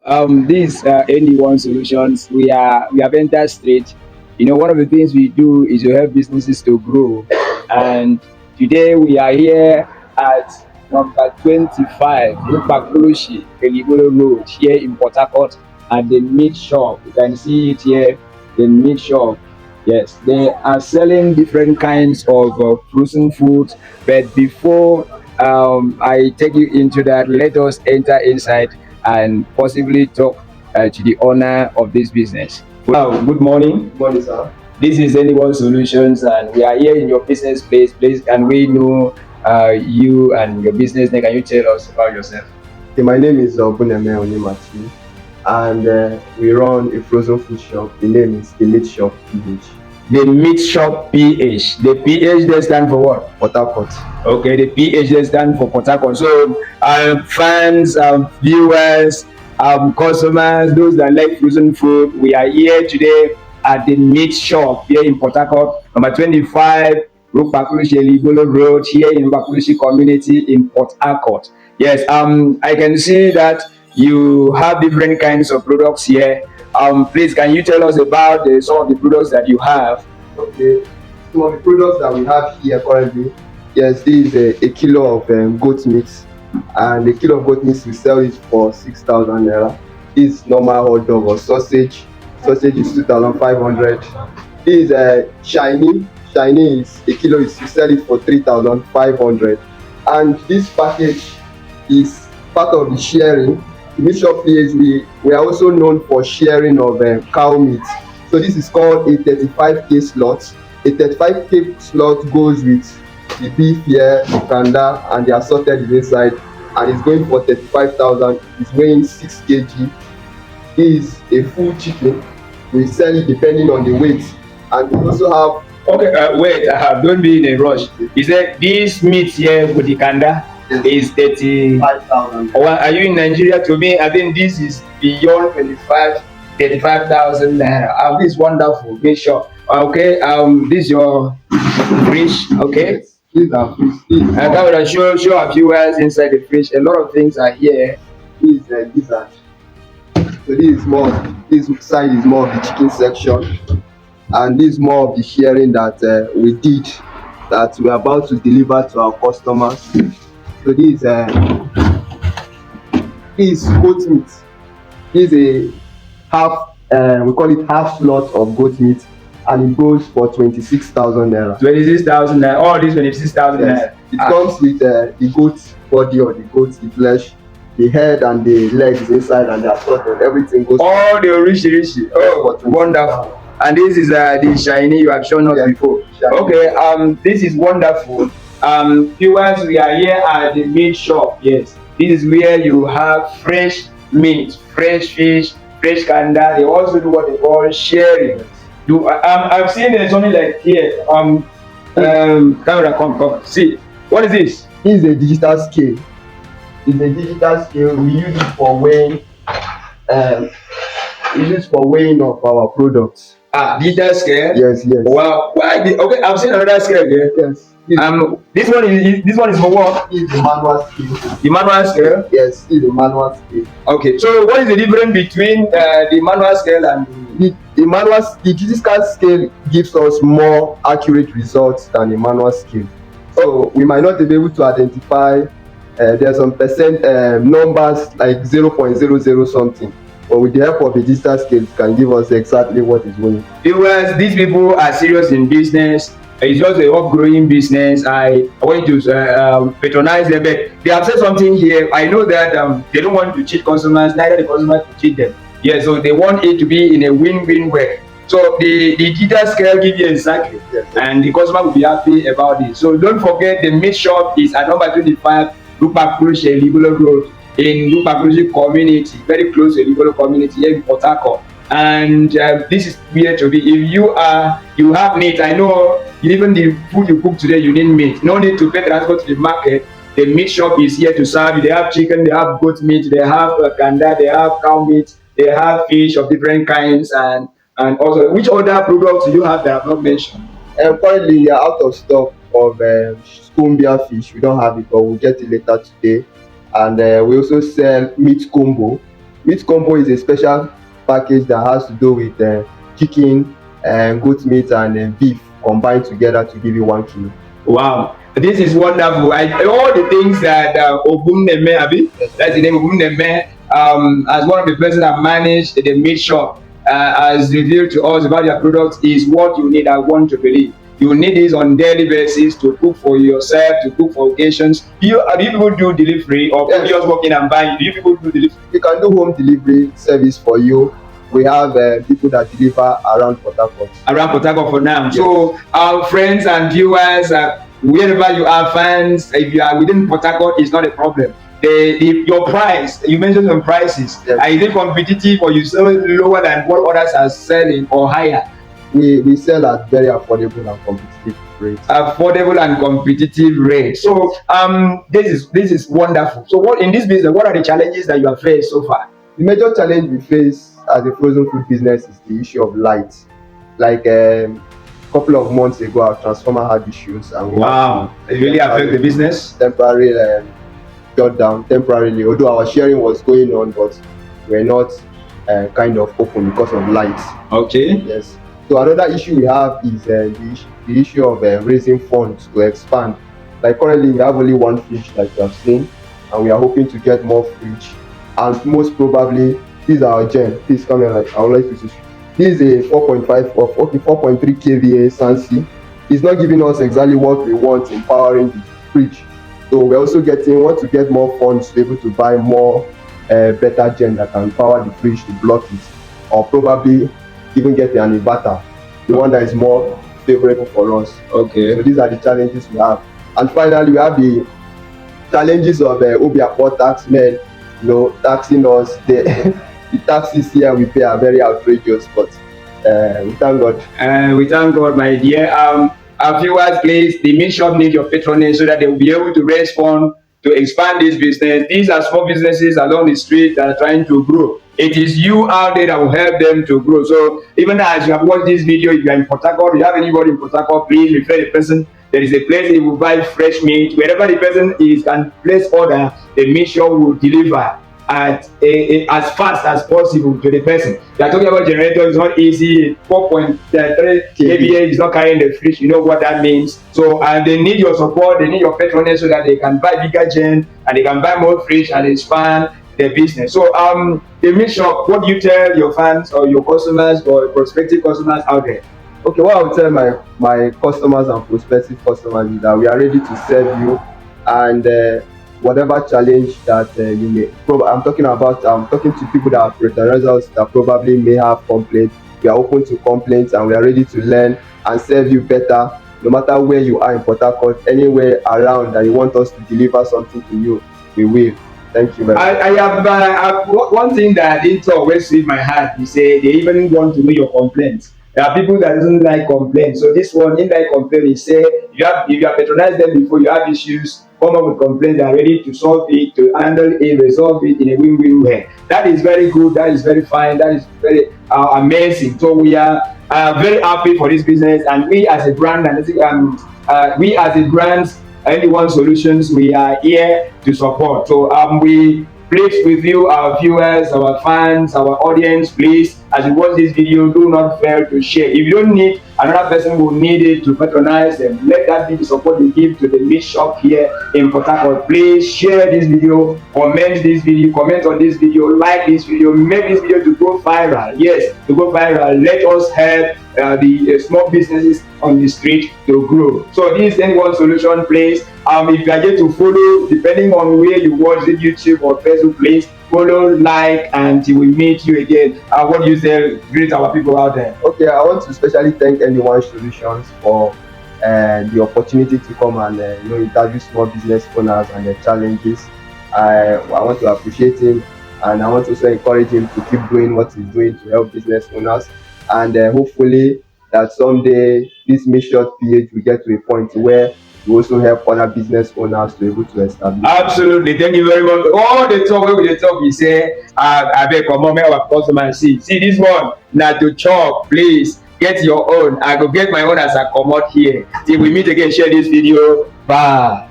This ND1 Solutions, we have entered straight. One of the things we do is to help businesses to grow. And today we are here at number 25, Rupakulushi, Keligolo Road, here in Port Harcourt, at the meat shop. You can see it here, the meat shop. Yes, they are selling different kinds of frozen foods. But before I take you into that, let us enter inside and possibly talk to the owner of this business. Wow, good morning. Good morning, sir. This is Anyone Solutions, and we are here in your business place. Please, can we know you and your business name? Can you tell us about yourself? Okay, my name is Obuneme Onyemachi, and we run a frozen food shop. The name is the Meslatshop Ph. The Meatshop Ph. The PH they stand for what? Port Harcourt. Okay, the PH they stand for Port Harcourt. So, fans, viewers, customers, those that like frozen food, we are here today at the meat shop here in Port Harcourt, number 25, Rupakulushi Ligolo Road, here in Rupakulushi community in Port Harcourt. Yes, I can see that you have different kinds of products here. Please, can you tell us about some of the products that you have? Okay, some of the products that we have here currently. Yes, this is a kilo of goat meat, and a kilo of goat meat we sell it for 6,000 naira. This is normal hot dog or sausage. Sausage is 2,500. This is shiny. Shiny is a kilo is we sell it for 3,500. And this package is part of the sharing. The Meslatshop Ph, we are also known for sharing of cow meat. So this is called a 35k slot. A 35k slot goes with the beef here, the kanda, and the assorted is inside, and it's going for 35,000. It's weighing 6 kg. This is a full chicken. We sell it depending on the weight, and we also have. Okay, wait, don't be in a rush. Is that this meat here with the kanda is 35,000. Are you in Nigeria? To me, I think this is beyond 35,000 naira. This is wonderful. Make sure. Okay, this is your fridge. Okay. Yes, these are fish. And that would show our viewers inside the fridge. A lot of things are here. These are. So this is more. This side is more of the chicken section, and this is more of the sharing that we did, that we're about to deliver to our customers. So this is goat meat. This is a half. We call it half slot of goat meat, and it goes for 26,000 naira. 26,000 naira. All these 26,000 naira. It comes with the goat body or the goat, the flesh, the head and the legs inside, and the assorted. Everything goes. All the rishi. Oh, wonderful. And this is the shiny you have shown us before. Shiny. Okay, this is wonderful. Viewers, we are here at the meat shop. Yes, this is where you have fresh meat, fresh fish, fresh kanda. They also do what they call sharing. I've seen there's only like here. Camera, come. See, what is this? This is a digital scale. It's a digital scale. We use it for weighing. We use it for weighing of our products. Digital scale. Yes. Wow. Okay, I've seen another scale here. Yes. This one is for what? This is the manual scale. The manual scale? Yes, this is the manual scale. Okay, so what is the difference between the manual scale and the digital scale gives us more accurate results than the manual scale. So we might not be able to identify there's some percent numbers like 0.00 something. But with the help of the digital scale, it can give us exactly what is going on. Viewers, these people are serious in business. It's just a upgrowing business. I want to patronize them, but they have said something here. I know that they don't want to cheat customers, neither the customers to cheat them. Yeah, so they want it to be in a win-win way. So the digital scale gives you exactly, and the customer will be happy about it. So don't forget, the meat shop is at number 25, Rupakulushi Ligolo Road, in Rupakulushi community, very close to the Ligolo community here in Port Harcourt. And this is where to be. If you have meat, I know even the food you cook today, you need meat. No need to pay transport to the market. The meat shop is here to serve you. They have chicken, they have goat meat, they have kanda, they have cow meat, they have fish of different kinds, and also, which other products do you have that I have not mentioned? Currently, we are out of stock of scumbia fish. We don't have it, but we'll get it later today. And we also sell meat combo. Meat combo is a special package that has to do with chicken, goat meat, and beef combined together to give you 1 kilo. Wow, this is wonderful. All the things that Oguneme, Abi, that's the name Oguneme, as one of the persons that manage the meat shop, has revealed to us about your products is what you need. I want to believe. You need this on daily basis to cook for yourself, to cook for occasions. Do you people do delivery, or people just walk in and buy? Do you people do delivery? We can do home delivery service for you. We have people that deliver around Port Harcourt. Around Port Harcourt for now. Yes. So our friends and viewers, wherever you are, fans, if you are within Port Harcourt, it's not a problem. Your price, you mentioned some prices. Yes. Is it competitive, or you sell it lower than what others are selling, or higher? We sell at very affordable and competitive rates. Affordable and competitive rates. So this is wonderful. So what in this business, what are the challenges that you have faced so far? The major challenge we face as a frozen food business is the issue of light. Like a couple of months ago, our transformer had issues, and it really affected the business. Temporary shut down temporarily. Although our sharing was going on, but we're not kind of open because of light. Okay. Yes. So another issue we have is the issue of raising funds to expand. Like currently, we have only one fridge, like you have seen, and we are hoping to get more fridge. And most probably, this is our gen. Please come here. Like I would like to see. This is a 4.5 of 4.3 kVA Sansi. It's not giving us exactly what we want in powering the fridge. So we're also want to get more funds to be able to buy more better gen that can power the fridge to block it, or probably even get an inverter, the one that is more favorable for us. Okay. So these are the challenges we have. And finally, we have the challenges of Obiapo tax men, taxing us. The taxes here we pay are very outrageous, but we thank God. We thank God, my dear. Our viewers, please, the meat shop need your patronage so that they will be able to raise funds to expand this business. These are small businesses along the street that are trying to grow. It is you out there that will help them to grow. So even as you have watched this video, if you are in Port Harcourt, you have anybody in Port Harcourt, please refer the person. There is a place they will buy fresh meat. Wherever the person is can place order, the meat shop will deliver at as fast as possible to the person. They are talking about generator. It's not easy. 4.3 kVA is not carrying the fridge. You know what that means. So they need your support. They need your patronage so that they can buy bigger gen and they can buy more fridge and expand their business. So the meat shop, what do you tell your fans or your customers or prospective customers out there? Okay, what I would tell my customers and prospective customers is that we are ready to serve you, and whatever challenge that you may. I'm talking to people that are prioritizers that probably may have complaints. We are open to complaints and we are ready to learn and serve you better. No matter where you are in Port Harcourt, anywhere around that you want us to deliver something to you, we will. Thank you very much. I have one thing that didn't always sweet my heart. You say they even want to know your complaints. There are people that doesn't like complaints. So this one, in like complaint, is say if you have patronized them before, you have issues, come up with complaints, they are ready to solve it, to handle it, resolve it in a win-win way. That is very good. That is very fine. That is very amazing. So we are very happy for this business, and we as a brand Anyone Solutions, we are here to support. So we please with you, our viewers, our fans, our audience, please, as you watch this video, do not fail to share. If you don't need, another person will need it to patronize them. Let that be the support you give to the meat shop here in Port Harcourt. Please share this video, comment on this video, like this video, make this video to go viral. Yes, to go viral. Let us help the small businesses on the street to grow. So this is Anyone Solution, please. If you are here to follow, depending on where you watch the YouTube or Facebook, please follow, like, and we meet you again. What do you say? Greet our people out there. Okay, I want to especially thank Anyone Solutions for the opportunity to come and interview small business owners and their challenges. I want to appreciate him, and I want to also encourage him to keep doing what he's doing to help business owners, and hopefully that someday this Meslatshop Ph will get to a point where we also help other business owners to be able to establish. Absolutely, thank you very much. All the talk wey we dey talk, we say I beg comot make our customers see this one na to chop. Please get your own. I go get my own as I comot here. Till we meet again, share this video. Bye.